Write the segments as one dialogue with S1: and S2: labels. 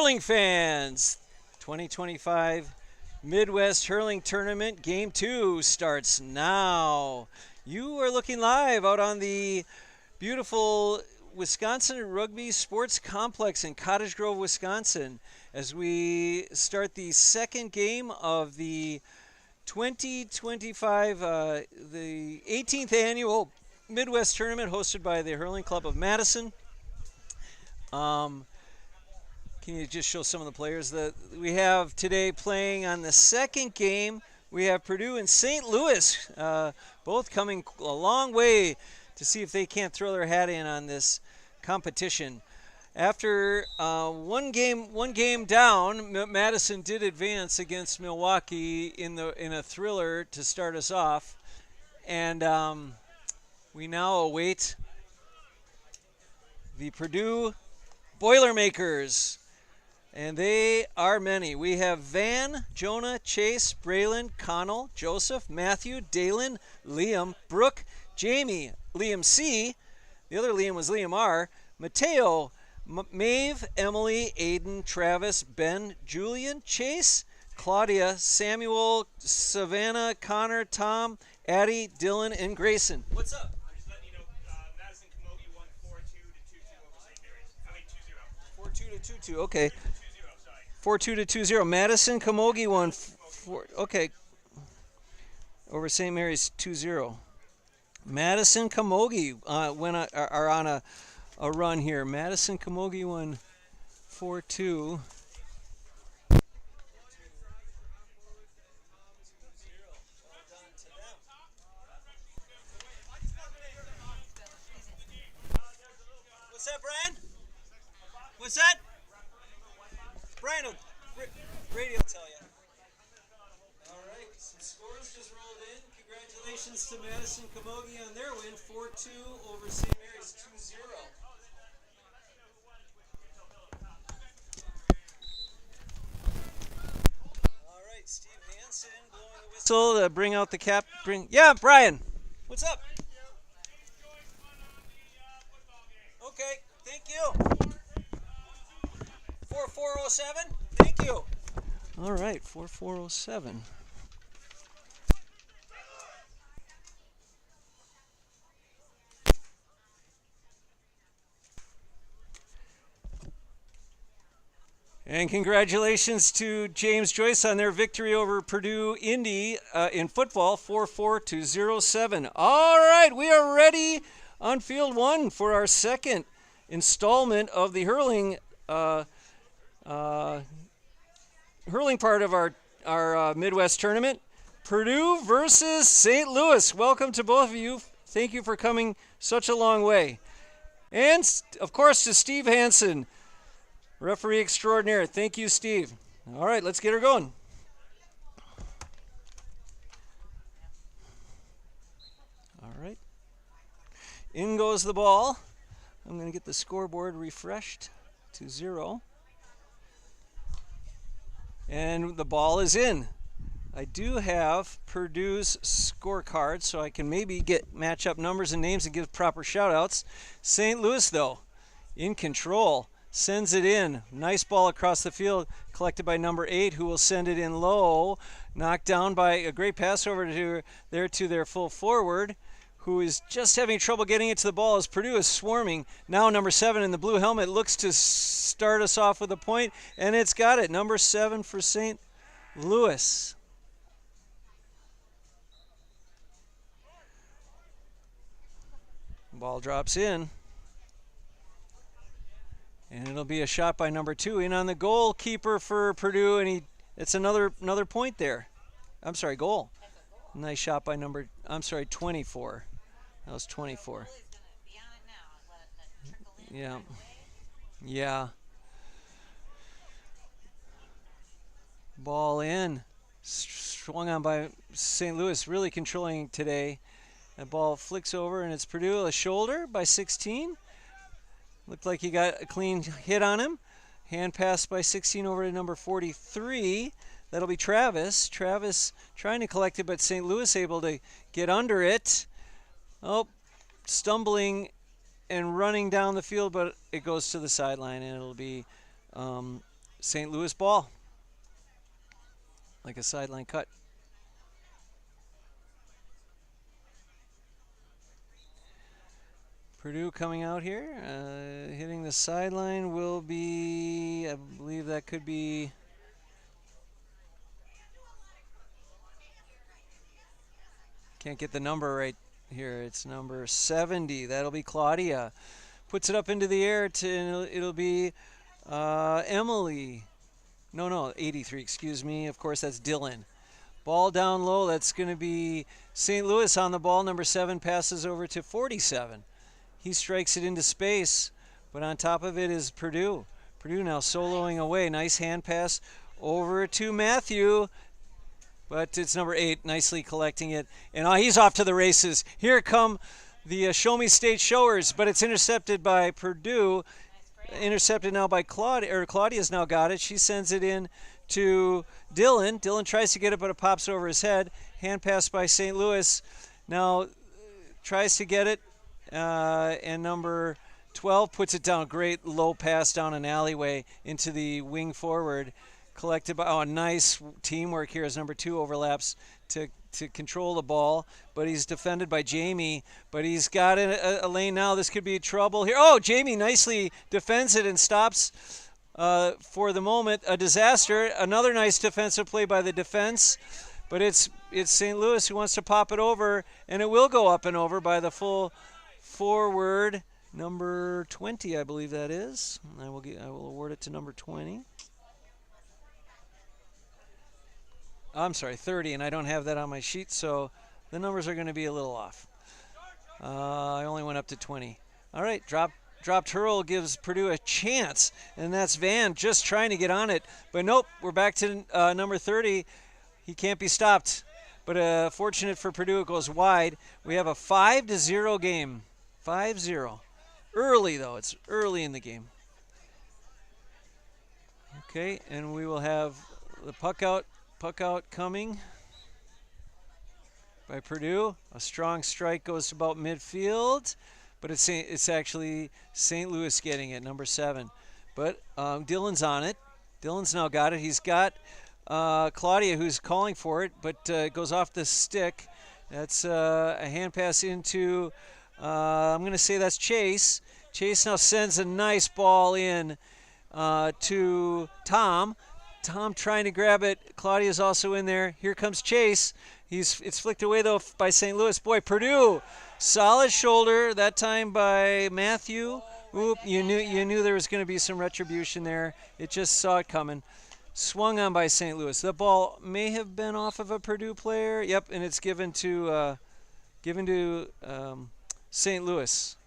S1: Hurling fans, 2025 Midwest Hurling Tournament Game 2 starts now. You are looking live out on the beautiful Wisconsin Rugby Sports Complex in Cottage Grove, Wisconsin, as we start the second game of the 2025, the 18th Annual Midwest Tournament hosted by the Hurling Club of Madison. Can you just show some of the players that we have today playing on the second game? We have Purdue and St. Louis, both coming a long way to see if they can't throw their hat in on this competition. After one game down, Madison did advance against Milwaukee in a thriller to start us off, and we now await the Purdue Boilermakers. And they are many. We have Van, Jonah, Chase, Braylon, Connell, Joseph, Matthew, Dalen, Liam, Brooke, Jamie, Liam C. The other Liam was Liam R. Mateo, Maeve, Emily, Aiden, Travis, Ben, Julian, Chase, Claudia, Samuel, Savannah, Connor, Tom, Addie, Dylan, and Grayson. What's up?
S2: I'm just letting you know, Madison Camogie won 4-2 to 2-2 over St. Mary's. I mean 2-0.
S1: 4-2 to 2-2. Okay.
S2: 4-2
S1: to 2-0. Madison Camogie won 4. Okay. Over St. Mary's 2-0. Madison Camogie are on a run here. Madison Camogie won 4-2. What's that, Brian? What's that? Brian will radio tell you. All right, some scores just rolled in. Congratulations to Madison Camogie on their win, 4-2 over St. Mary's 2-0. All right, Steve Hansen blowing the whistle to bring out the cap. Yeah, Brian. What's up? Okay, thank you. 4407. Thank you. All right, 4407. And congratulations to James Joyce on their victory over Purdue Indy in football, 4-4 to 0-7. All right, we are ready on field one for our second installment of the hurling part of our Midwest tournament. Purdue versus St. Louis. Welcome to both of you. Thank you for coming such a long way. And, of course, to Steve Hansen, referee extraordinaire. Thank you, Steve. All right, let's get her going. All right. In goes the ball. I'm going to get the scoreboard refreshed to 0. And the ball is in. I do have Purdue's scorecard, so I can maybe match up numbers and names and give proper shout-outs. St. Louis, though, in control, sends it in. Nice ball across the field, collected by number 8, who will send it in low. Knocked down by a great pass over to their full forward, who is just having trouble getting it to the ball as Purdue is swarming. Now number 7 in the blue helmet looks to start us off with a point, and it's got it. Number 7 for St. Louis. Ball drops in. And it'll be a shot by number 2 in on the goalkeeper for Purdue, and it's another point there. I'm sorry, goal. Nice shot by 24. That was 24. Yeah. Yeah. Ball in. Swung on by St. Louis, really controlling today. That ball flicks over, and it's Purdue. A shoulder by 16. Looked like he got a clean hit on him. Hand pass by 16 over to number 43. That'll be Travis. Travis trying to collect it, but St. Louis able to get under it. Oh, stumbling and running down the field, but it goes to the sideline, and it'll be St. Louis ball. Like a sideline cut. Purdue coming out here. Hitting the sideline will be, I believe that could be, can't get the number right here. It's number 70. That'll be Claudia. Puts it up into the air. It'll be Emily. No, 83, excuse me. Of course, that's Dylan. Ball down low. That's going to be St. Louis on the ball. Number 7 passes over to 47. He strikes it into space, but on top of it is Purdue. Purdue now soloing away. Nice hand pass over to Matthew, but it's number 8 nicely collecting it. And he's off to the races. Here come the Show Me State Showers, but it's intercepted by Purdue. Intercepted now by Claudia. Claudia's now got it. She sends it in to Dylan. Dylan tries to get it, but it pops over his head. Hand pass by St. Louis. Now tries to get it, and number 12 puts it down. Great low pass down an alleyway into the wing forward. Collected by, nice teamwork here as number 2 overlaps to control the ball, but he's defended by Jamie, but he's got a lane now. This could be trouble here. Oh, Jamie nicely defends it and stops for the moment a disaster. Another nice defensive play by the defense, but it's St. Louis who wants to pop it over, and it will go up and over by the full forward, number 20, I believe that is. I will award it to number 20. I'm sorry, 30, and I don't have that on my sheet, so the numbers are going to be a little off. I only went up to 20. All right, dropped hurl gives Purdue a chance, and that's Van just trying to get on it. But nope, we're back to number 30. He can't be stopped. But fortunate for Purdue, it goes wide. We have a 5-0 game. 5-0. Early, though. It's early in the game. Okay, and we will have the puck out coming by Purdue. A strong strike goes to about midfield, but it's actually St. Louis getting it, number 7. But Dylan's on it. Dylan's now got it. He's got Claudia, who's calling for it, but it goes off the stick. That's a hand pass into, I'm going to say that's Chase. Chase now sends a nice ball in to Tom. Tom trying to grab it. Claudia's also in there. Here comes Chase. It's flicked away, though, by St. Louis. Boy, Purdue, solid shoulder, that time by Matthew. Oop, you knew there was going to be some retribution there. It just saw it coming. Swung on by St. Louis. The ball may have been off of a Purdue player. Yep, and it's given to St. Louis.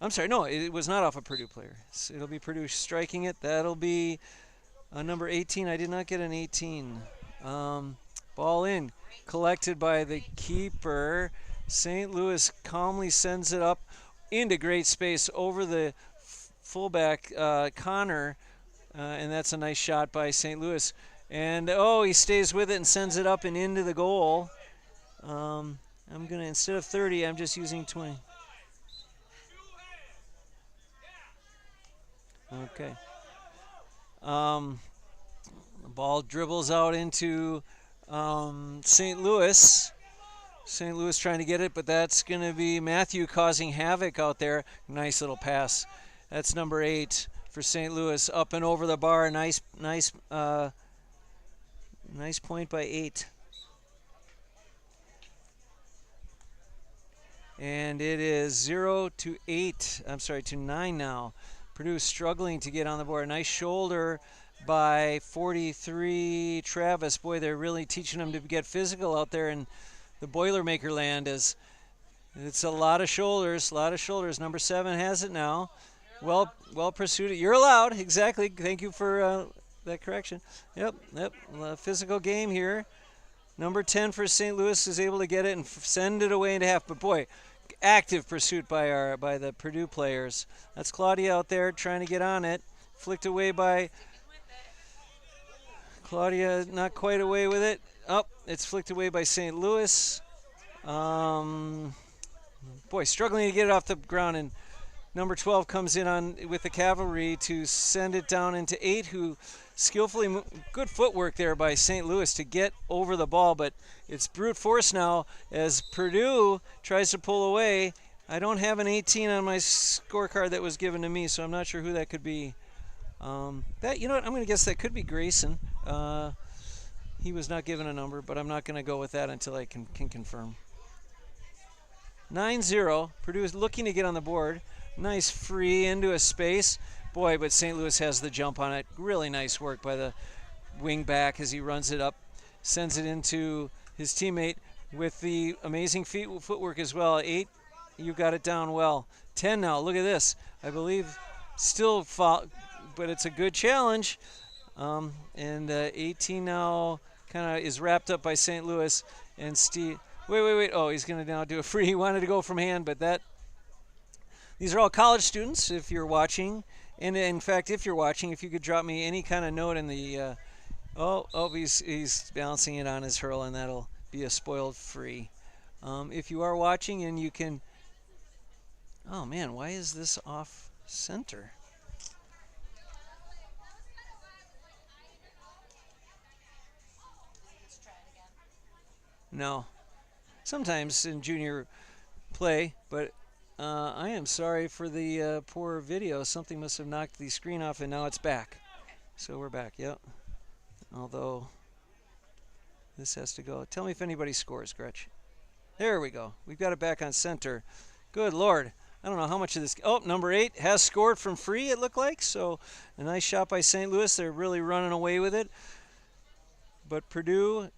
S1: I'm sorry, no, it was not off a Purdue player. It'll be Purdue striking it. That'll be number 18. I did not get an 18. Ball in, collected by the keeper. St. Louis calmly sends it up into great space over the fullback, Connor, and that's a nice shot by St. Louis. And, he stays with it and sends it up and into the goal. I'm going to, instead of 30, I'm just using 20. Okay. The ball dribbles out into St. Louis. St. Louis trying to get it, but that's going to be Matthew causing havoc out there. Nice little pass. That's number 8 for St. Louis, up and over the bar. Nice point by 8. And it is 0-8. I'm sorry, to 9 now. Purdue struggling to get on the board. Nice shoulder by 43 Travis. Boy, they're really teaching them to get physical out there in the Boilermaker land. As it's a lot of shoulders, Number 7 has it now. Well pursued. You're allowed. Exactly. Thank you for that correction. Yep. Physical game here. Number 10 for St. Louis is able to get it and send it away into half. But boy, active pursuit by the Purdue players. That's Claudia out there trying to get on it. Flicked away by Claudia, not quite away with it. It's flicked away by St. Louis. Boy, struggling to get it off the ground, and number 12 comes in on with the cavalry to send it down into 8, who skillfully, good footwork there by St. Louis to get over the ball, but it's brute force now as Purdue tries to pull away. I don't have an 18 on my scorecard that was given to me, so I'm not sure who that could be. That, you know what, I'm going to guess that could be Grayson. He was not given a number, but I'm not going to go with that until I can confirm. 9-0. Purdue is looking to get on the board. Nice free into a space. Boy, but St. Louis has the jump on it. Really nice work by the wing back as he runs it up. Sends it into his teammate with the amazing footwork as well. 8, you got it down well. 10 now, look at this. I believe still, but it's a good challenge. And 18 now kind of is wrapped up by St. Louis. And Steve, wait. Oh, he's going to now do a free. He wanted to go from hand, but these are all college students if you're watching. And in fact, if you're watching, if you could drop me any kind of note in the, he's balancing it on his hurl, and that'll be a spoiled free. If you are watching and you can, oh man, why is this off center? No. Sometimes in junior play, but I am sorry for the poor video. Something must have knocked the screen off, and now it's back. So we're back, yep. Although this has to go. Tell me if anybody scores, Gretch. There we go. We've got it back on center. Good Lord. I don't know how much of this. Oh, number 8 has scored from free, it looked like. So a nice shot by St. Louis. They're really running away with it. But Purdue,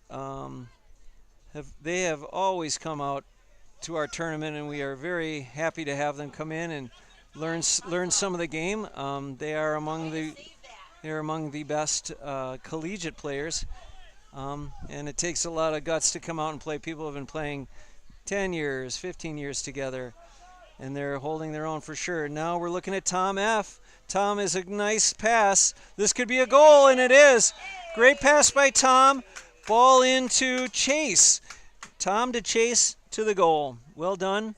S1: they have always come out to our tournament, and we are very happy to have them come in and learn some of the game. They are among the best collegiate players, and it takes a lot of guts to come out and play. People have been playing 10 years, 15 years together, and they're holding their own for sure. Now we're looking at Tom F. Tom is a nice pass. This could be a goal, and it is. Great pass by Tom. Ball into Chase. Tom to Chase to the goal. Well done.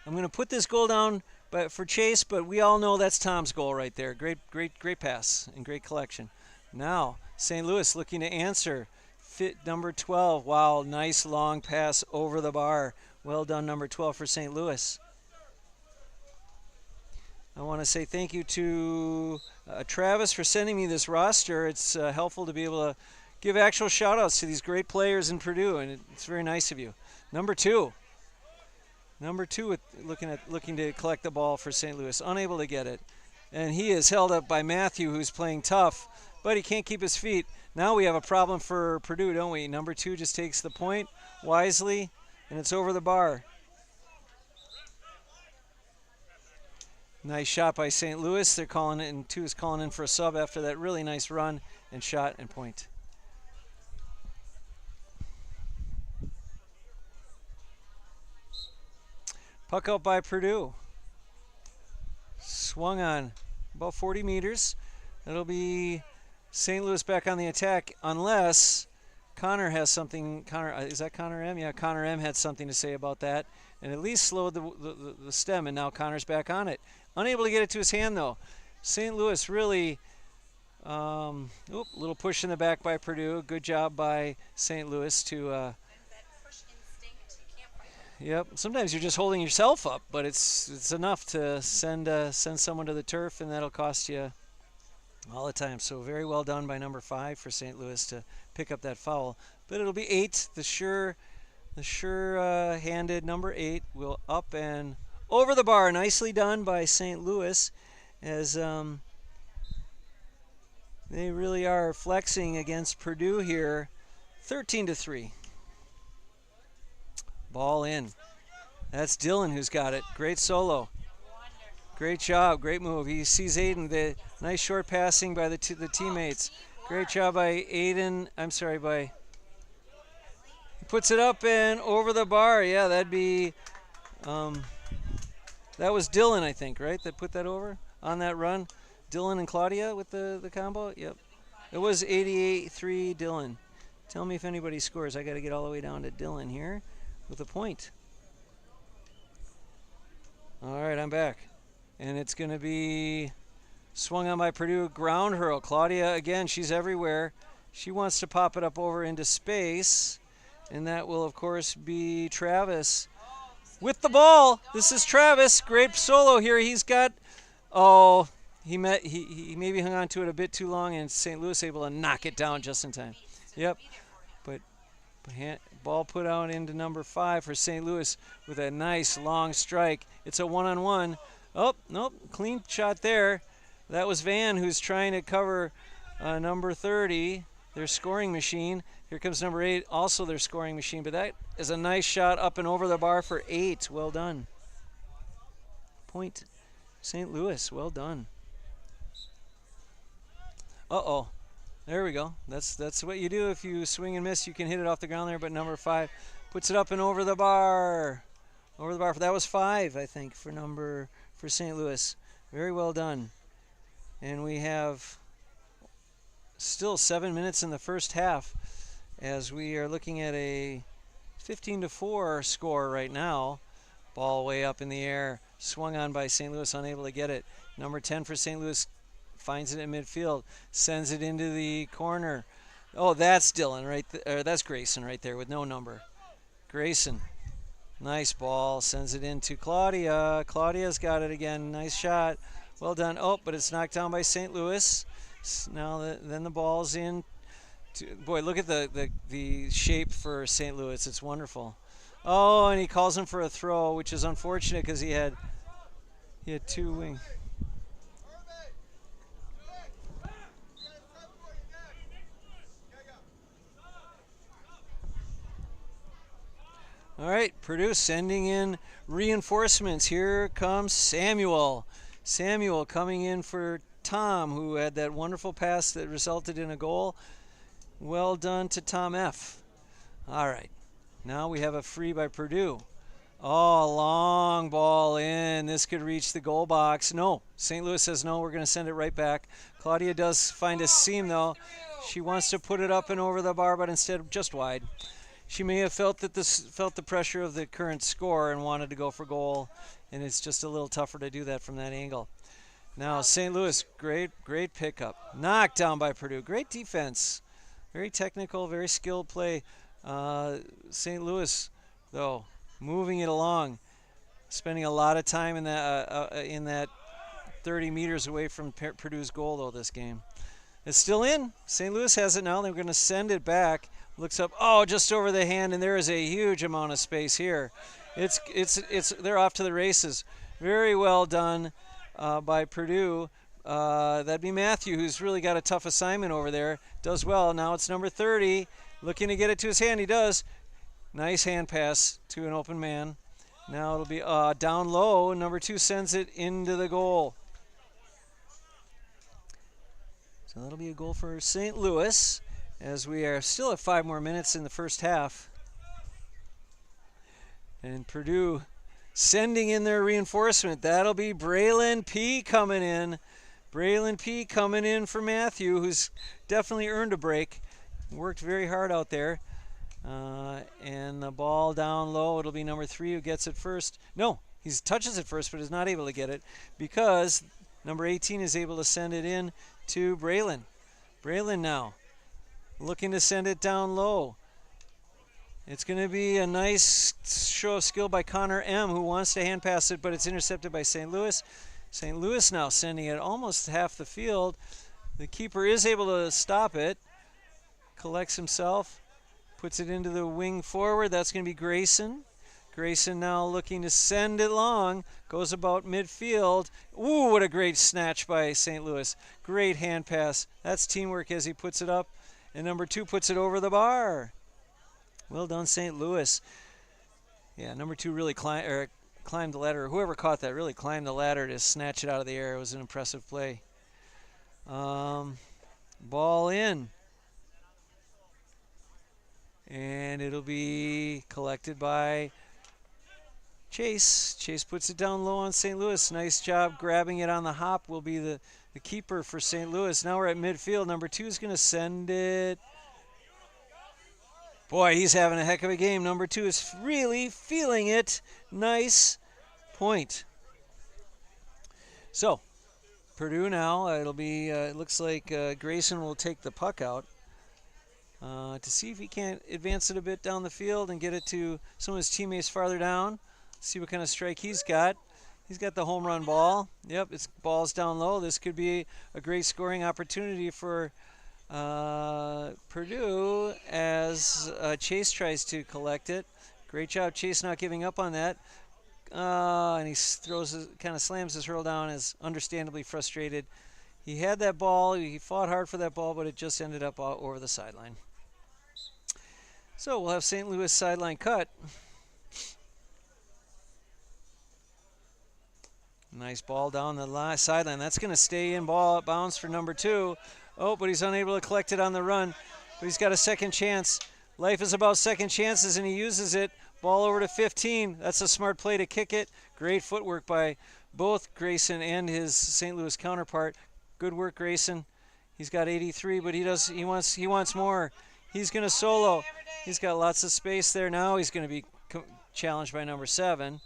S1: I'm going to put this goal down for Chase, but we all know that's Tom's goal right there. Great pass and great collection. Now, St. Louis looking to answer. Fit number 12. Wow, nice long pass over the bar. Well done, number 12 for St. Louis. I want to say thank you to Travis for sending me this roster. It's helpful to be able to give actual shout-outs to these great players in Purdue, and it's very nice of you. Number 2. Number 2 looking to collect the ball for St. Louis. Unable to get it. And he is held up by Matthew, who's playing tough, but he can't keep his feet. Now we have a problem for Purdue, don't we? Number 2 just takes the point wisely, and it's over the bar. Nice shot by St. Louis. They're calling it, and 2 is calling in for a sub after that really nice run and shot and point. Puck out by Purdue. Swung on about 40 meters. It'll be St. Louis back on the attack unless Connor has something. Connor, is that Connor M? Yeah, Connor M had something to say about that, and at least slowed the stem, and now Connor's back on it. Unable to get it to his hand, though. St. Louis really, little push in the back by Purdue. Good job by St. Louis to, yep, sometimes you're just holding yourself up, but it's enough to send someone to the turf, and that'll cost you all the time. So very well done by number 5 for St. Louis to pick up that foul. But it'll be 8, the sure-handed number 8 will up and over the bar. Nicely done by St. Louis, as they really are flexing against Purdue here. 13-3. Ball in. That's Dylan who's got it. Great solo. Great job. Great move. He sees Aiden. The nice short passing by the teammates. Great job by Aiden. He puts it up and over the bar. Yeah, that'd be. That was Dylan, I think, right? That put that over on that run. Dylan and Claudia with the combo. Yep. It was 88-3 Dylan. Tell me if anybody scores. I got to get all the way down to Dylan here with a point. All I'm back. And it's going to be swung on by Purdue. Ground hurl. Claudia, again, she's everywhere. She wants to pop it up over into space. And that will, of course, be Travis with the ball. This is Travis. Great solo here. He's got, he maybe hung on to it a bit too long, and St. Louis able to knock it down just in time. Yep. But ball put out into number 5 for St. Louis with a nice long strike. It's a one-on-one. Oh, nope, clean shot there. That was Van, who's trying to cover number 30, their scoring machine. Here comes number 8, also their scoring machine. But that is a nice shot up and over the bar for 8. Well done. Point St. Louis. Well done. Uh-oh. There we go. That's what you do if you swing and miss. You can hit it off the ground there, but number 5 puts it up and over the bar. Over the bar. That was 5, I think, for St. Louis. Very well done. And we have still 7 minutes in the first half as we are looking at a 15-4 score right now. Ball way up in the air. Swung on by St. Louis, unable to get it. Number 10 for St. Louis finds it in midfield, sends it into the corner. Oh, that's Dylan right there. That's Grayson right there with no number. Grayson, nice ball, sends it into Claudia. Claudia's got it again. Nice shot. Well done. Oh, but it's knocked down by St. Louis. Now then the ball's in. Boy, look at the shape for St. Louis. It's wonderful. Oh, and he calls him for a throw, which is unfortunate because he had 2 wings. All right, Purdue sending in reinforcements. Here comes Samuel. Samuel coming in for Tom, who had that wonderful pass that resulted in a goal. Well done to Tom F. All right, now we have a free by Purdue. Oh, long ball in. This could reach the goal box. No, St. Louis says no, we're going to send it right back. Claudia does find a seam, though. She wants to put it up and over the bar, but instead just wide. She may have felt the pressure of the current score and wanted to go for goal, and it's just a little tougher to do that from that angle. Now St. Louis, great pickup. Knocked down by Purdue. Great defense. Very technical, very skilled play. St. Louis, though, moving it along, spending a lot of time in that 30 meters away from Purdue's goal, though, this game. It's still in. St. Louis has it now. They're going to send it back. Looks up, just over the hand, and there is a huge amount of space here. They're off to the races. Very well done by Purdue. That'd be Matthew, who's really got a tough assignment over there. Does well. Now it's number 30, looking to get it to his hand. He does. Nice hand pass to an open man. Now it'll be down low. Number 2 sends it into the goal. So that'll be a goal for St. Louis, as we are still at 5 more minutes in the first half. And Purdue sending in their reinforcement. That'll be Braylon P. coming in. Braylon P. coming in for Matthew, who's definitely earned a break. Worked very hard out there. And the ball down low. It'll be number 3 who gets it first. No, he touches it first, but is not able to get it because number 18 is able to send it in to Braylon. Braylon now looking to send it down low. It's going to be a nice show of skill by Connor M., who wants to hand pass it, but it's intercepted by St. Louis. St. Louis now sending it almost half the field. The keeper is able to stop it. Collects himself. Puts it into the wing forward. That's going to be Grayson. Grayson now looking to send it long. Goes about midfield. Ooh, what a great snatch by St. Louis. Great hand pass. That's teamwork as he puts it up. And number 2 puts it over the bar. Well done, St. Louis. Yeah, number 2 really climbed the ladder. Whoever caught that really climbed the ladder to snatch it out of the air. It was an impressive play. Ball in. And it'll be collected by Chase. Chase puts it down low on St. Louis. Nice job grabbing it on the hop. Will be the keeper for St. Louis. Now we're at midfield. Number 2 is going to send it. Boy, he's having a heck of a game. Number 2 is really feeling it. Nice point. So Purdue now, it'll be, it looks like Grayson will take the puck out to see if he can't advance it a bit down the field and get it to some of his teammates farther down. See what kind of strike he's got. He's got the home run ball. Yep, it's ball's down low. This could be a great scoring opportunity for Purdue as Chase tries to collect it. Great job, Chase, not giving up on that. And he kind of slams his hurl down, is understandably frustrated. He had that ball. He fought hard for that ball, but it just ended up out over the sideline. So we'll have St. Louis sideline cut. Nice ball down the sideline. That's going to stay in ball at bounds for number 2. Oh, but he's unable to collect it on the run. But he's got a second chance. Life is about second chances, and he uses it. Ball over to 15. That's a smart play to kick it. Great footwork by both Grayson and his St. Louis counterpart. Good work, Grayson. He's got 83, but he wants more. He's going to solo. He's got lots of space there now. He's going to be challenged by number 7.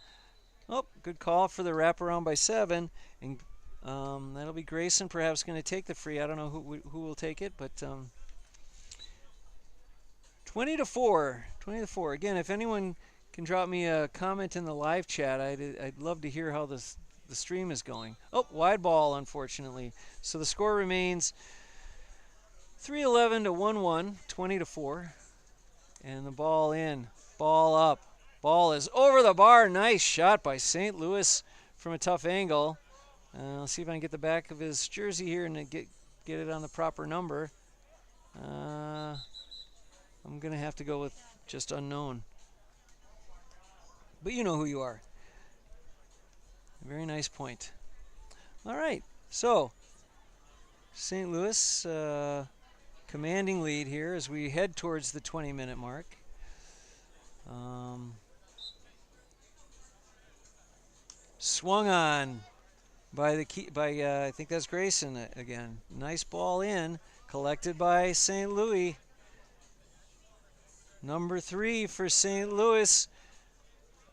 S1: Oh, good call for the wraparound by 7, and that'll be Grayson perhaps going to take the free. I don't know who will take it, but 20-4. 20-4. Again, if anyone can drop me a comment in the live chat, I'd love to hear how the stream is going. Oh, wide ball, unfortunately. So the score remains 3-11 to 1-1, 20-4, and the ball in, ball up. Ball is over the bar. Nice shot by St. Louis from a tough angle. I'll see if I can get the back of his jersey here and get it on the proper number. I'm going to have to go with just unknown. But you know who you are. Very nice point. All right. So St. Louis commanding lead here as we head towards the 20-minute mark. Swung on by I think that's Grayson again. Nice ball in, collected by St. Louis. Number 3 for St. Louis,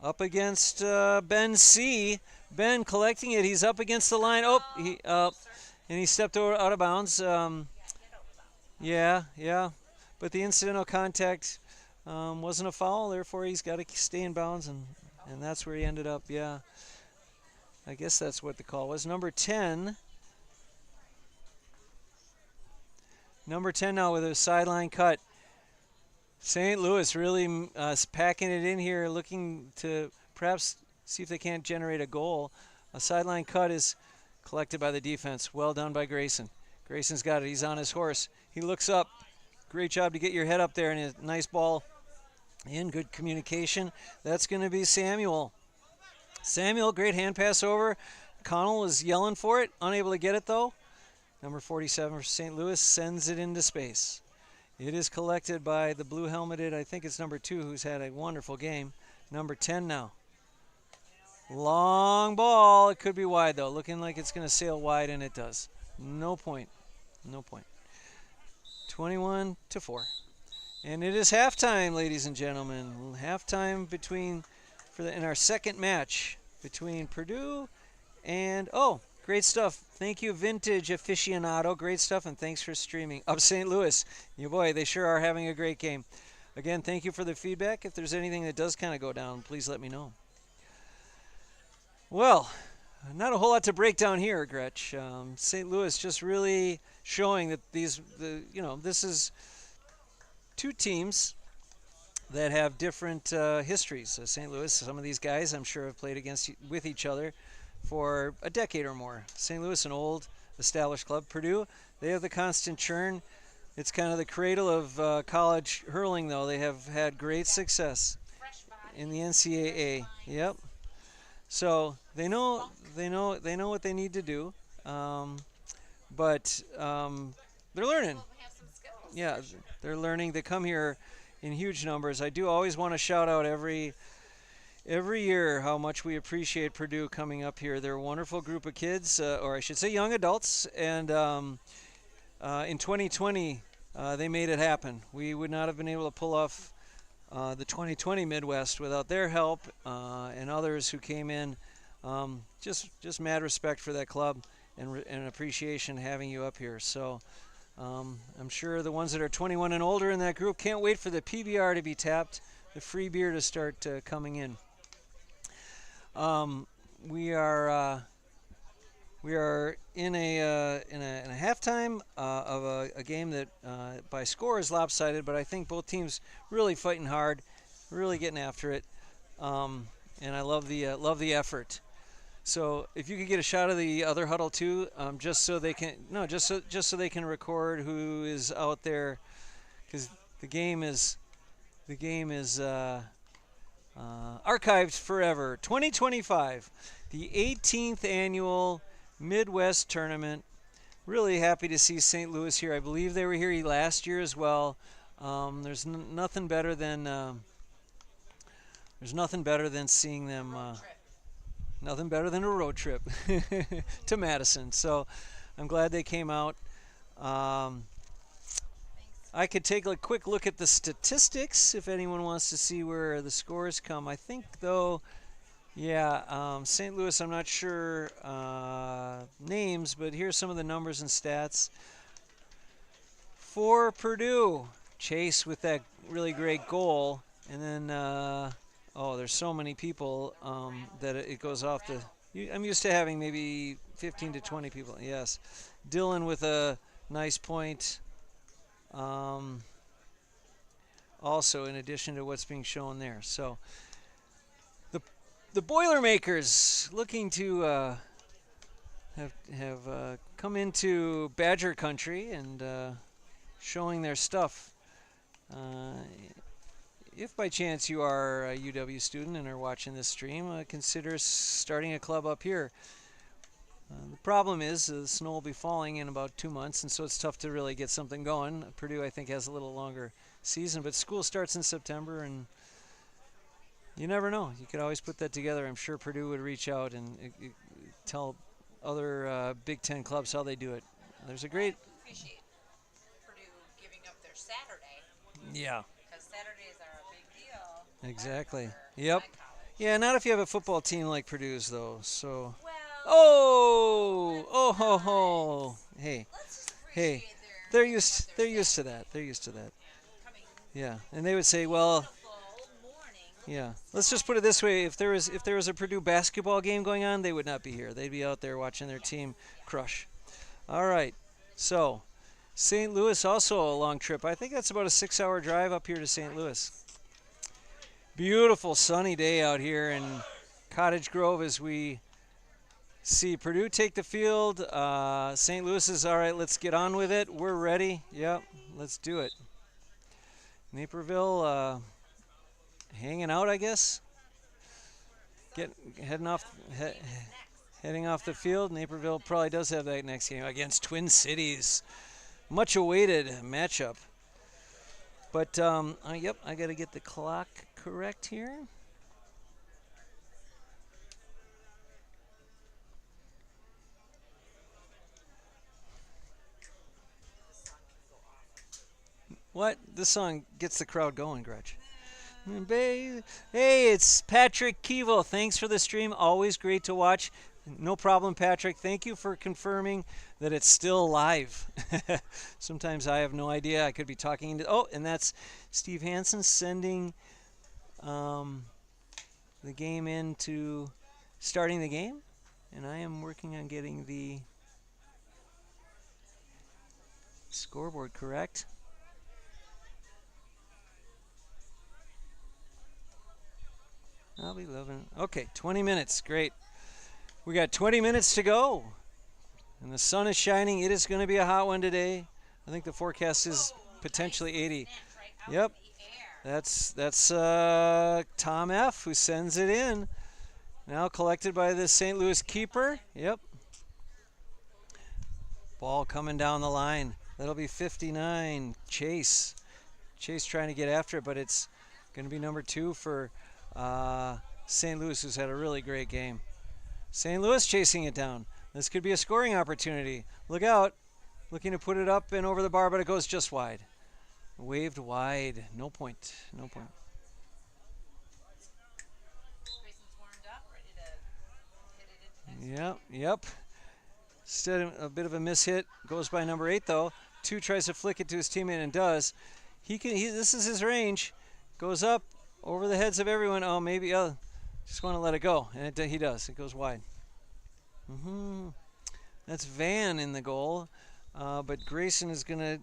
S1: up against Ben C. Ben collecting it. He's up against the line. Oh, and he stepped out of bounds. Yeah. But the incidental contact wasn't a foul. Therefore, he's got to stay in bounds, and that's where he ended up. Yeah. I guess that's what the call was. Number 10. Number 10 now with a sideline cut. St. Louis really packing it in here, looking to perhaps see if they can't generate a goal. A sideline cut is collected by the defense. Well done by Grayson. Grayson's got it. He's on his horse. He looks up. Great job to get your head up there, and a nice ball in. Good communication. That's going to be Samuel. Samuel, great hand pass over. Connell was yelling for it, unable to get it though. Number 47 for St. Louis sends it into space. It is collected by the blue helmeted, I think it's number 2, who's had a wonderful game. Number 10 now. Long ball. It could be wide though. Looking like it's going to sail wide, and it does. No point. 21-4. And it is halftime, ladies and gentlemen. Halftime in our second match between Purdue and, great stuff. Thank you, Vintage Aficionado. Great stuff, and thanks for streaming. Up St. Louis. You boy, they sure are having a great game. Again, thank you for the feedback. If there's anything that does kind of go down, please let me know. Well, not a whole lot to break down here, Gretch. St. Louis just really showing that this is 2 teams that have different histories. St. Louis, some of these guys I'm sure have played with each other for a decade or more. St. Louis, an old established club. Purdue, they have the constant churn. It's kind of the cradle of college hurling, though. They have had great success in the NCAA. Yep. So they know what they need to do, but they're learning. Yeah, they're learning. They come here in huge numbers. I do always want to shout out every year how much we appreciate Purdue coming up here. They're a wonderful group of kids, or I should say young adults, and in 2020 they made it happen. We would not have been able to pull off the 2020 Midwest without their help and others who came in Just mad respect for that club and appreciation having you up here. So I'm sure the ones that are 21 and older in that group can't wait for the PBR to be tapped, the free beer to start coming in. Um, we are we are in a halftime of a game that by score is lopsided, but I think both teams really fighting hard, really getting after it, and I love the effort. So if you could get a shot of the other huddle too, just so they can no, just so they can record who is out there, because the game is the game is archived forever. 2025, the 18th annual Midwest Tournament. Really happy to see St. Louis here. I believe they were here last year as well. There's nothing better than seeing them. Nothing better than a road trip to Madison. So I'm glad they came out. I could take a quick look at the statistics if anyone wants to see where the scores come. I think, though, yeah, St. Louis, I'm not sure names, but here's some of the numbers and stats. For Purdue, Chase with that really great goal. And then, there's so many people that it goes off the. I'm used to having maybe 15 to 20 people. Yes. Dylan with a nice point. Also, in addition to what's being shown there. So, the Boilermakers looking to have come into Badger country and showing their stuff. If by chance you are a UW student and are watching this stream, consider starting a club up here. The problem is the snow will be falling in about 2 months, and so it's tough to really get something going. Purdue, I think, has a little longer season, but school starts in September, and you never know. You could always put that together. I'm sure Purdue would reach out and tell other Big Ten clubs how they do it. There's a great.
S3: I appreciate Purdue giving up their Saturday.
S1: Yeah.
S3: Because Saturdays are a big deal.
S1: Exactly. Yep.
S3: My college.
S1: Yeah, not if you have a football team like Purdue's, though. So.
S3: Well.
S1: Oh ho ho! Hey,
S3: Let's just
S1: hey,
S3: appreciate
S1: they're
S3: giving
S1: used
S3: up
S1: they're
S3: their
S1: used to that. They're used to that.
S3: coming
S1: Yeah, and they would say, well,
S3: beautiful morning.
S1: yeah. Let's just put it this way: if there was a Purdue basketball game going on, they would not be here. They'd be out there watching their team crush. All right. So, St. Louis also a long trip. I think that's about a 6-hour drive up here to St. Louis. Beautiful sunny day out here in Cottage Grove as we see Purdue take the field. St. Louis is all right. Let's get on with it. We're ready. Yep, let's do it. Naperville hanging out, I guess. Heading off the field. Naperville probably does have that next game against Twin Cities. Much awaited matchup. But yep, I got to get the clock correct here. What? This song gets the crowd going, Gretch. Hey, it's Patrick Keevil. Thanks for the stream. Always great to watch. No problem, Patrick. Thank you for confirming that it's still live. Sometimes I have no idea. I could be talking into. Oh, and that's Steve Hansen sending the game into starting the game. And I am working on getting the scoreboard correct. I'll be loving it. Okay, 20 minutes. Great. We got 20 minutes to go. And the sun is shining. It is going to be a hot one today. I think the forecast is potentially 80. Yep. That's Tom F. who sends it in. Now collected by the St. Louis keeper. Yep. Ball coming down the line. That'll be 59. Chase. Chase trying to get after it, but it's going to be number 2 for St. Louis, who's had a really great game. St. Louis chasing it down. This could be a scoring opportunity. Look out. Looking to put it up and over the bar, but it goes just wide. Waved wide. No point. No point.
S3: Grayson's warmed up, ready to hit
S1: Yep. Instead of a bit of a mishit, goes by number 8 though. 2 tries to flick it to his teammate and does. This is his range. Goes up over the heads of everyone. Oh, maybe. Just want to let it go, and he does. It goes wide. That's Van in the goal, but Grayson is gonna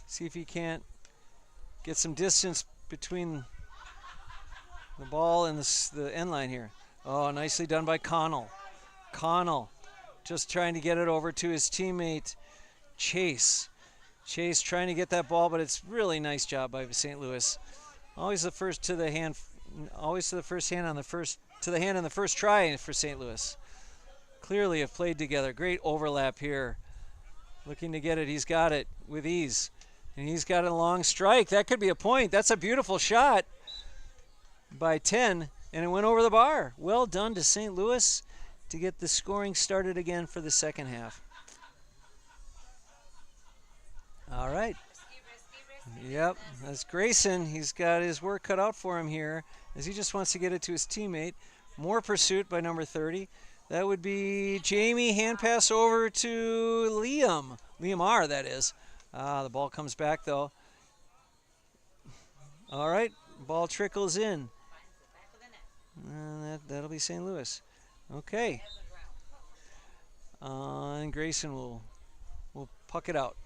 S1: see if he can't get some distance between the ball and the end line here. Oh, nicely done by Connell. Connell just trying to get it over to his teammate Chase. Chase trying to get that ball, but it's really nice job by St. Louis. Always the first to the hand, always to the first hand on the first to the hand on the first try for St. Louis. Clearly have played together. Great overlap here. Looking to get it. He's got it with ease. And he's got a long strike. That could be a point. That's a beautiful shot by 10, and it went over the bar. Well done to St. Louis to get the scoring started again for the second half. All right. Yep, that's Grayson. He's got his work cut out for him here as he just wants to get it to his teammate. More pursuit by number 30. That would be Jamie. Hand pass over to Liam. Liam R, that is. The ball comes back, though. All right, ball trickles in. That'll be St. Louis. Okay. And Grayson will puck it out.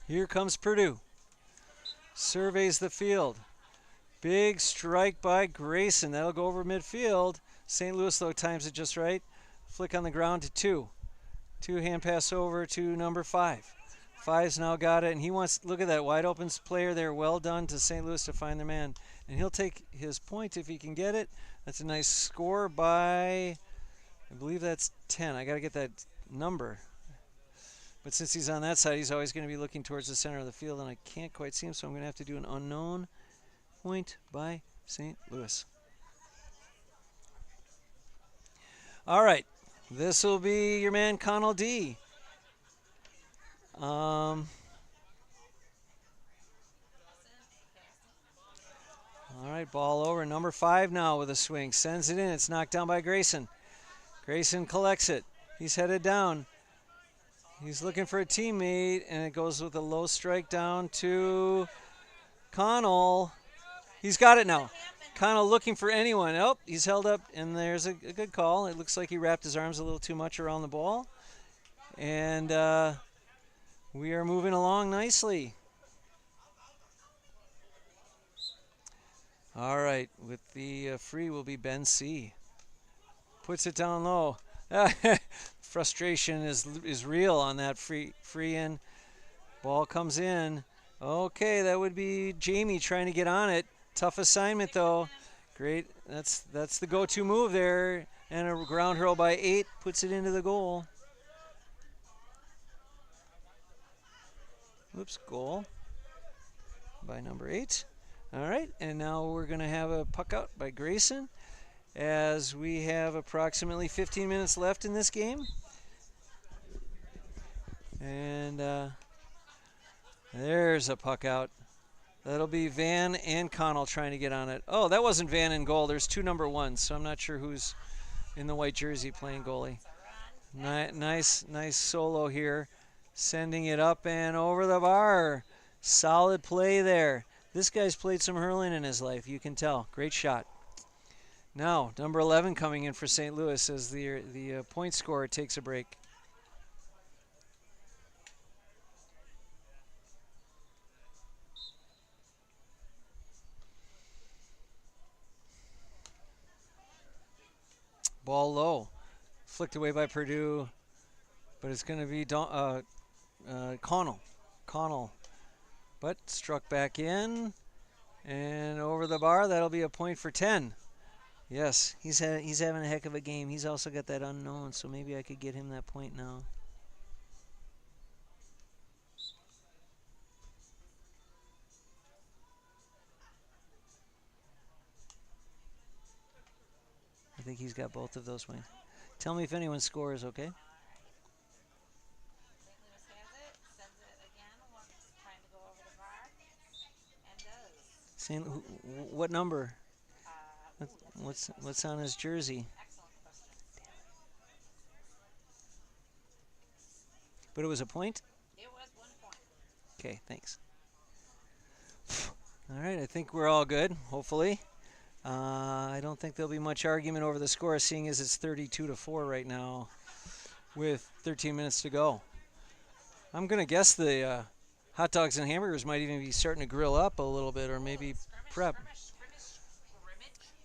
S1: Here comes Purdue. Surveys the field. Big strike by Grayson. That'll go over midfield. St. Louis, though, times it just right. Flick on the ground to 2. 2 hand pass over to number 5. 5's now got it, and he wants, look at that wide open player there. Well done to St. Louis to find their man. And he'll take his point if he can get it. That's a nice score by, I believe that's 10. I got to get that number. But since he's on that side, he's always going to be looking towards the center of the field, and I can't quite see him, so I'm going to have to do an unknown point by St. Louis. All right, this will be your man Connell D. All right, ball over. Number 5 now with a swing. Sends it in. It's knocked down by Grayson. Grayson collects it. He's headed down. He's looking for a teammate, and it goes with a low strike down to Connell. He's got it now. Connell looking for anyone. Oh, he's held up, and there's a good call. It looks like he wrapped his arms a little too much around the ball. And we are moving along nicely. All right, with the free will be Ben C. Puts it down low. Frustration is real on that free in. Ball comes in. Okay, that would be Jamie trying to get on it. Tough assignment though. Great. That's the go-to move there. And a ground hurl by 8 puts it into the goal. Oops, goal by number 8. All right, and now we're going to have a puck out by Grayson as we have approximately 15 minutes left in this game. And there's a puck out. That'll be Van and Connell trying to get on it. Oh, that wasn't Van in goal. There's 2 number 1s, so I'm not sure who's in the white jersey playing goalie. Nice solo here. Sending it up and over the bar. Solid play there. This guy's played some hurling in his life, you can tell. Great shot. Now, number 11 coming in for St. Louis as the point scorer takes a break. Ball low. Flicked away by Purdue, but it's going to be Connell. Connell. But struck back in and over the bar. That'll be a point for 10. Yes, he's having a heck of a game. He's also got that unknown, so maybe I could get him that point now. I think he's got both of those wins. Tell me if anyone scores, okay? What number? What's on his jersey?
S3: Excellent question.
S1: But it was a point?
S3: It was 1 point.
S1: Okay, thanks. All right, I think we're all good, hopefully. I don't think there'll be much argument over the score, seeing as it's 32-4 right now with 13 minutes to go. I'm going to guess the hot dogs and hamburgers might even be starting to grill up a little bit, or maybe prep.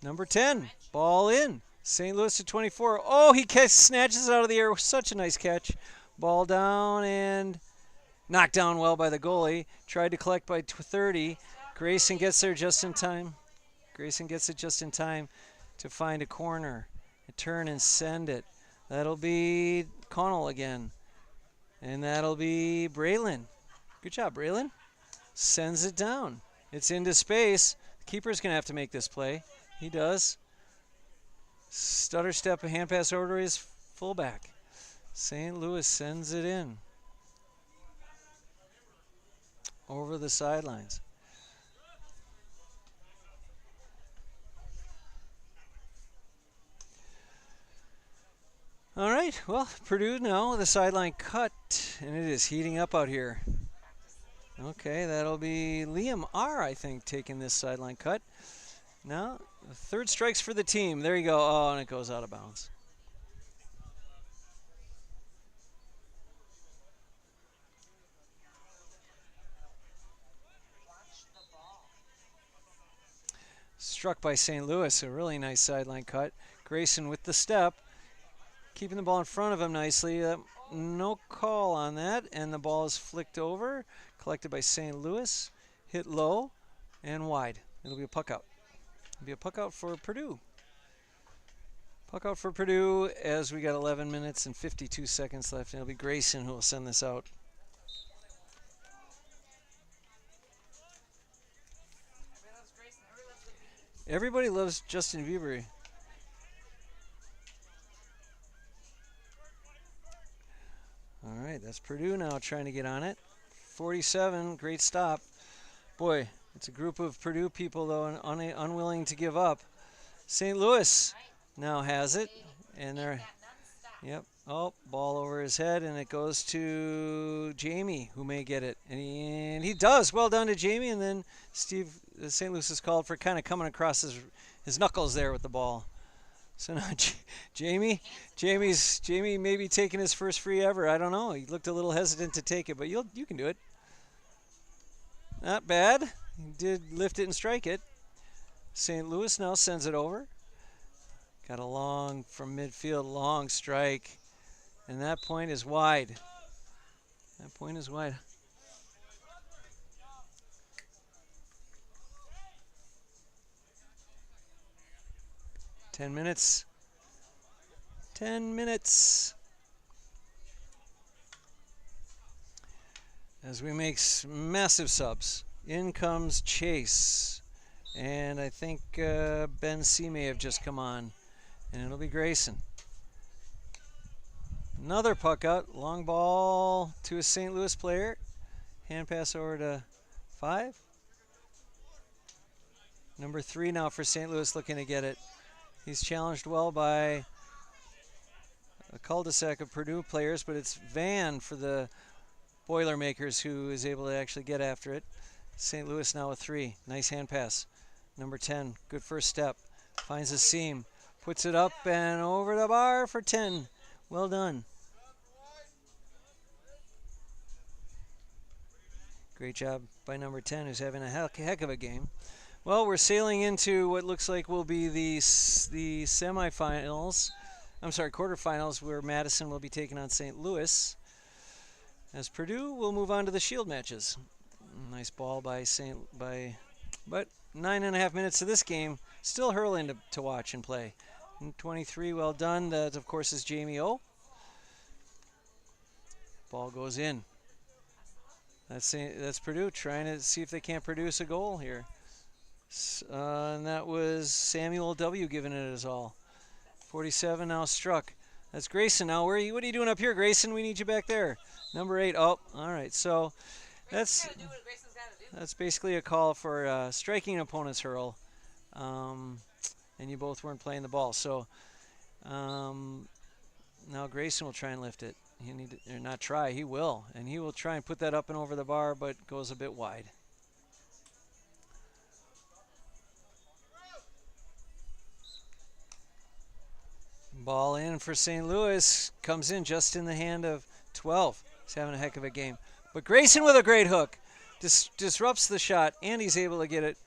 S1: Number 10, ball in. St. Louis to 24. Oh, he snatches it out of the air. Such a nice catch. Ball down and knocked down well by the goalie. Tried to collect by 30. Grayson gets there just in time. Grayson gets it just in time to find a corner. A turn and send it. That'll be Connell again. And that'll be Braylon. Good job, Braylon. Sends it down. It's into space. The keeper's going to have to make this play. He does. Stutter step, a hand pass over to his fullback. St. Louis sends it in. Over the sidelines. All right, well, Purdue now with a sideline cut, and it is heating up out here. Okay, that'll be Liam R., I think, taking this sideline cut. Now, third strikes for the team. There you go. Oh, and it goes out of bounds. Struck by St. Louis, a really nice sideline cut. Grayson with the step, keeping the ball in front of him nicely. No call on that, and the ball is flicked over, collected by St. Louis, hit low and wide. It'll be a puck out. It'll be a puck out for Purdue. Puck out for Purdue as we got 11 minutes and 52 seconds left, and it'll be Grayson who will send this out. Everybody loves Justin Bieber. All right, that's Purdue now trying to get on it. 47, great stop. Boy, it's a group of Purdue people, though, unwilling to give up. St. Louis now has it, and they're, yep. Oh, ball over his head, and it goes to Jamie, who may get it, and he does. Well done to Jamie, and then St. Louis is called for kind of coming across his knuckles there with the ball. So now Jamie may be taking his first free ever. I don't know. He looked a little hesitant to take it, but you can do it. Not bad. He did lift it and strike it. St. Louis now sends it over. Got a long, from midfield, long strike. And that point is wide. That point is wide. Ten minutes. 10 minutes. As we make massive subs. In comes Chase. And I think Ben C. may have just come on. And it'll be Grayson. Another puck out. Long ball to a St. Louis player. Hand pass over to 5. Number 3 now for St. Louis looking to get it. He's challenged well by a cul-de-sac of Purdue players, but it's Van for the Boilermakers who is able to actually get after it. St. Louis now with 3. Nice hand pass. Number 10, good first step. Finds a seam. Puts it up and over the bar for 10. Well done. Great job by number 10, who's having a heck of a game. Well, we're sailing into what looks like will be the semifinals. I'm sorry, quarterfinals, where Madison will be taking on St. Louis. As Purdue will move on to the shield matches. Nice ball by but 9.5 minutes of this game. Still hurling to watch and play. And 23, well done. That, of course, is Jamie O. Ball goes in. That's Purdue trying to see if they can't produce a goal here. And that was Samuel W. giving it his all. 47 now struck. That's Grayson now. What are you doing up here, Grayson? We need you back there. Number 8. Oh, all right. So that's basically a call for striking an opponent's hurl. and you both weren't playing the ball. So now Grayson will try and lift it. He need to, or not try. He will, and he will try and put that up and over the bar, but goes a bit wide. Ball in for St. Louis. Comes in just in the hand of 12. He's having a heck of a game. But Grayson with a great hook. Disrupts the shot, and he's able to get it.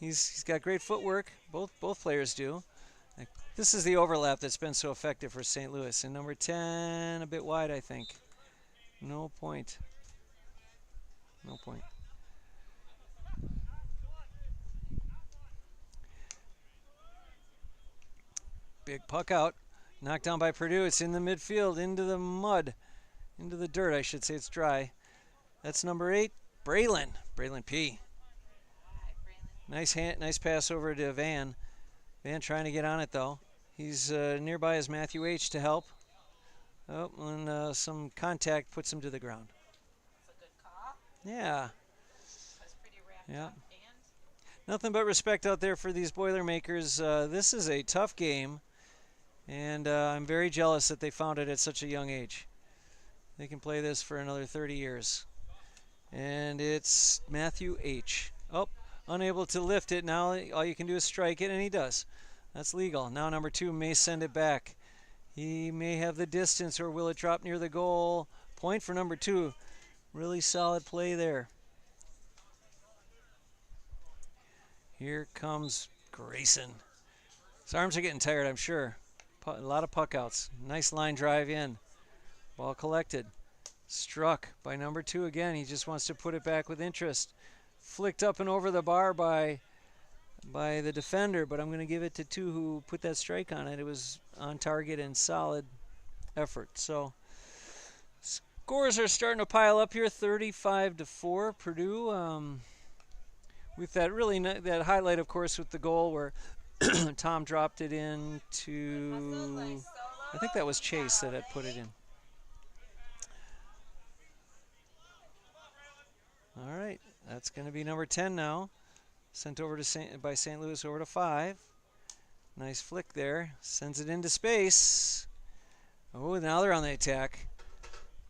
S1: He's got great footwork. Both players do. This is the overlap that's been so effective for St. Louis. And number 10, a bit wide, I think. No point. No point. Big puck out. Knocked down by Purdue. It's in the midfield, into the mud. Into the dirt, I should say. It's dry. That's number 8, Braylon. Braylon P. Nice pass over to Van. Van trying to get on it, though. He's nearby as Matthew H. to help. Oh, and some contact puts him to the ground.
S3: That's a good call.
S1: Yeah.
S3: That's pretty wrapped
S1: Yeah.
S3: up. And
S1: Nothing but respect out there for these Boilermakers. This is a tough game, and I'm very jealous that they found it at such a young age. They can play this for another 30 years. And it's Matthew H. Oh, unable to lift it. Now all you can do is strike it, and he does. That's legal. Now number 2 may send it back. He may have the distance, or will it drop near the goal? Point for number 2. Really solid play there. Here comes Grayson. His arms are getting tired, I'm sure. A lot of puck outs. Nice line drive in. Ball collected. Struck by number 2 again. He just wants to put it back with interest. Flicked up and over the bar by the defender, but I'm going to give it to 2 who put that strike on it. It was on target and solid effort. So scores are starting to pile up here. 35-4 Purdue. With that that highlight, of course, with the goal where Tom dropped it in to, I think that was Chase that had put it in. All right, that's going to be number 10 now. Sent over to by St. Louis over to 5. Nice flick there. Sends it into space. Oh, now they're on the attack.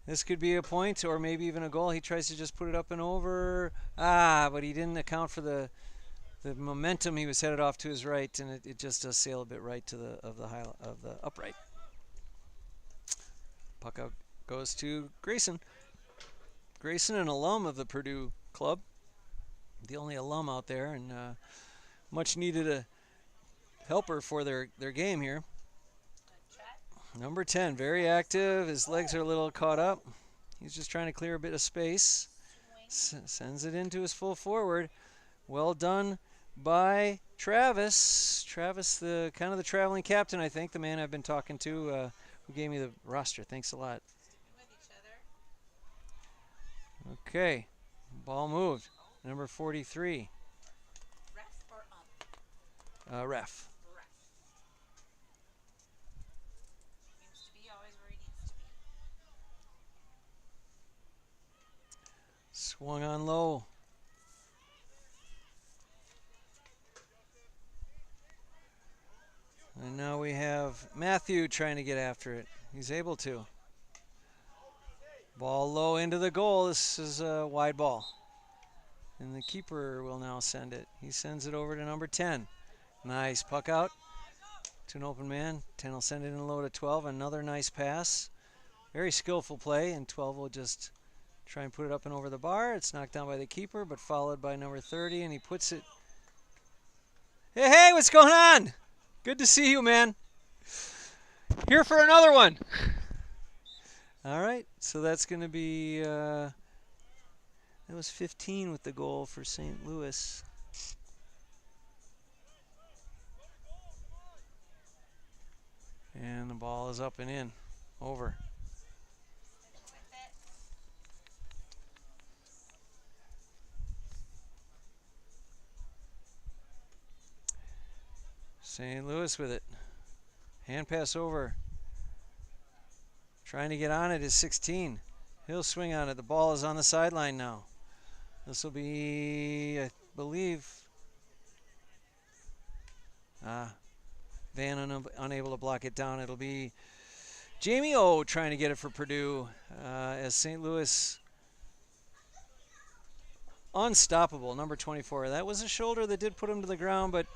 S1: This could be a point or maybe even a goal. He tries to just put it up and over. But he didn't account for the momentum. He was headed off to his right, and it just does sail a bit right to the upright. Puck out goes to Grayson. Grayson, an alum of the Purdue club, the only alum out there, and much needed a helper for their game here. Number 10, very active. His legs are a little caught up. He's just trying to clear a bit of space. Sends it into his full forward. Well done by Travis. Travis, the kind of the traveling captain, I think, the man I've been talking to, who gave me the roster. Thanks a lot. Okay, ball moved. Number 43.
S3: ref or ump?
S1: Ref.
S3: Ref. Seems to be always where he needs to be.
S1: Swung on low. And now we have Matthew trying to get after it. He's able to. Ball low into the goal. This is a wide ball. And the keeper will now send it. He sends it over to number 10. Nice puck out to an open man. 10 will send it in low to 12. Another nice pass. Very skillful play, and 12 will just try and put it up and over the bar. It's knocked down by the keeper, but followed by number 30, and he puts it. Hey, what's going on? Good to see you, man. Here for another one. All right, so that's going to be, that was 15 with the goal for St. Louis. And the ball is up and in, over. St. Louis with it. Hand pass over. Trying to get on it is 16. He'll swing on it. The ball is on the sideline now. This will be, I believe, Van unable to block it down. It'll be Jamie O trying to get it for Purdue as St. Louis unstoppable, number 24. That was a shoulder that did put him to the ground, but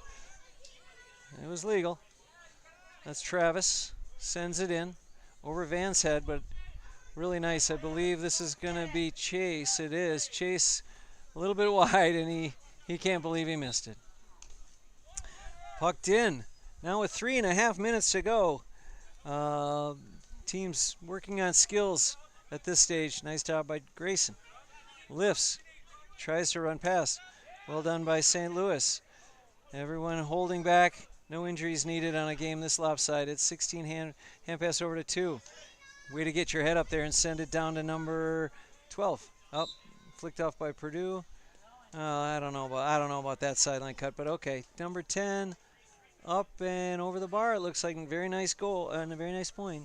S1: it was legal. That's Travis. Sends it in over Van's head, but really nice. I believe this is going to be Chase. It is. Chase a little bit wide, and he can't believe he missed it. Pucked in. Now with 3.5 minutes to go. Teams working on skills at this stage. Nice job by Grayson. Lifts. Tries to run past. Well done by St. Louis. Everyone holding back. No injuries needed on a game this lopsided. 16 hand pass over to 2. Way to get your head up there and send it down to number 12. Up, flicked off by Purdue. I don't know about that sideline cut, but okay. Number 10, up and over the bar. It looks like a very nice goal and a very nice point.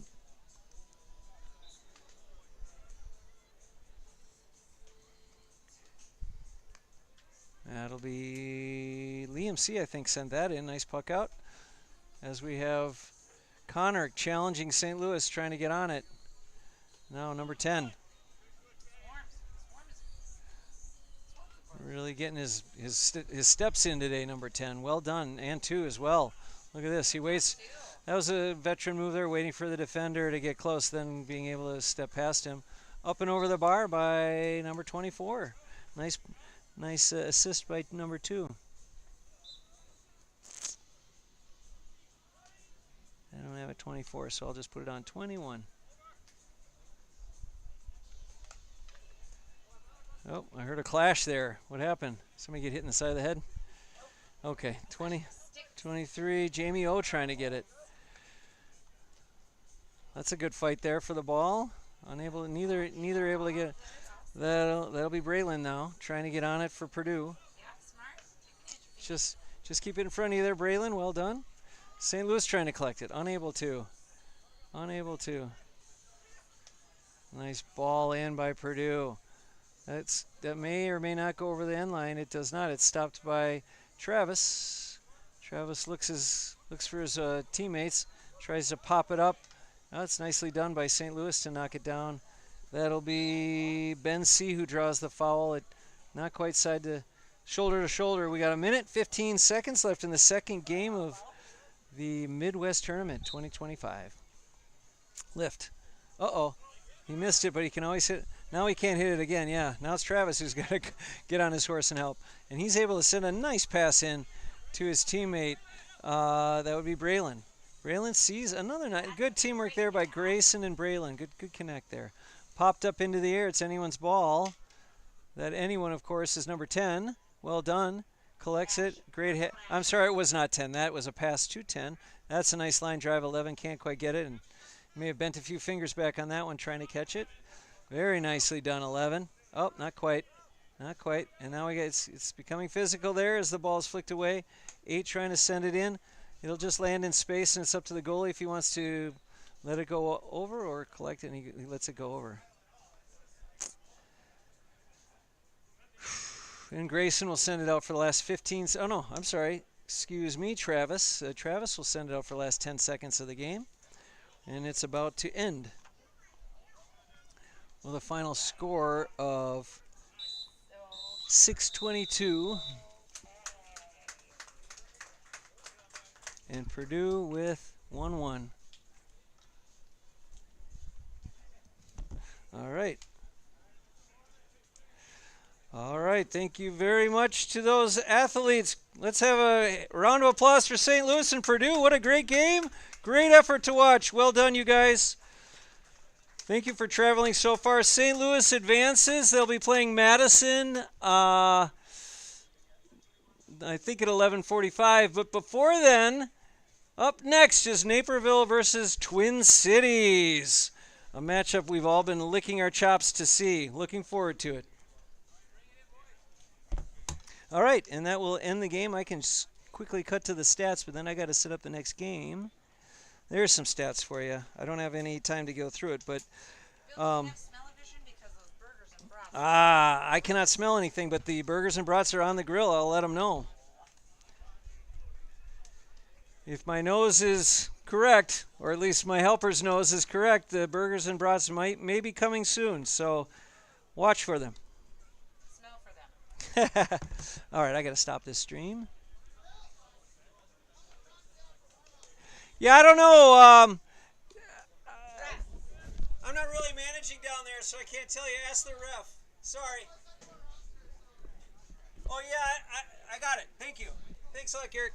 S1: That'll be Liam C., I think, sent that in. Nice puck out. As we have Connor challenging St. Louis, trying to get on it. Now number 10. Really getting his steps in today, number 10. Well done, and 2 as well. Look at this. He waits. That was a veteran move there, waiting for the defender to get close, then being able to step past him. Up and over the bar by number 24. Nice assist by number 2. I don't have a 24, so I'll just put it on 21. Oh, I heard a clash there. What happened? Somebody get hit in the side of the head? Okay, 23. Jamie O trying to get it. That's a good fight there for the ball. Neither able to get it. That'll be Braylon now, trying to get on it for Purdue. Just keep it in front of you there, Braylon. Well done. St. Louis trying to collect it. Unable to. Nice ball in by Purdue. That may or may not go over the end line. It does not. It's stopped by Travis. Travis looks for his teammates. Tries to pop it up. That's nicely done by St. Louis to knock it down. That'll be Ben C. who draws the foul. Not quite shoulder to shoulder. We got 1:15 left in the second game of the Midwest Tournament 2025. Lift. Uh-oh. He missed it, but he can always hit. Now he can't hit it again. Yeah, now it's Travis who's got to get on his horse and help. And he's able to send a nice pass in to his teammate. That would be Braylon. Braylon sees another nice. Good teamwork there by Grayson and Braylon. Good connect there. Popped up into the air. It's anyone's ball. That anyone, of course, is number 10. Well done. Collects it. Great hit. I'm sorry, it was not 10. That was a pass to 10. That's a nice line drive. 11 can't quite get it. And may have bent a few fingers back on that one trying to catch it. Very nicely done, 11. Oh, not quite. And now it's becoming physical there as the ball is flicked away. 8 trying to send it in. It'll just land in space, and it's up to the goalie if he wants to let it go over or collect it, and he lets it go over. And Grayson will send it out for the last 15. Oh, no, I'm sorry. Excuse me, Travis. Travis will send it out for the last 10 seconds of the game. And it's about to end with a final score of 6:22. And Purdue with 1-1. All right, thank you very much to those athletes. Let's have a round of applause for St. Louis and Purdue. What a great game. Great effort to watch. Well done, you guys. Thank you for traveling so far. St. Louis advances. They'll be playing Madison, I think at 11:45. But before then, up next is Naperville versus Twin Cities. A matchup we've all been licking our chops to see. Looking forward to it. All right, and that will end the game. I can quickly cut to the stats, but then I got to set up the next game. There's some stats for you. I don't have any time to go through it, but I cannot smell anything, but the burgers and brats are on the grill. I'll let them know. If my nose is correct, or at least my helper's nose is correct, the burgers and brats may be coming soon. So watch for them.
S3: Smell for them.
S1: All right, I got to stop this stream. Yeah, I don't know. I'm not really managing down there, so I can't tell you. Ask the ref. Sorry. Oh, yeah, I got it. Thank you. Thanks a lot, Garrett.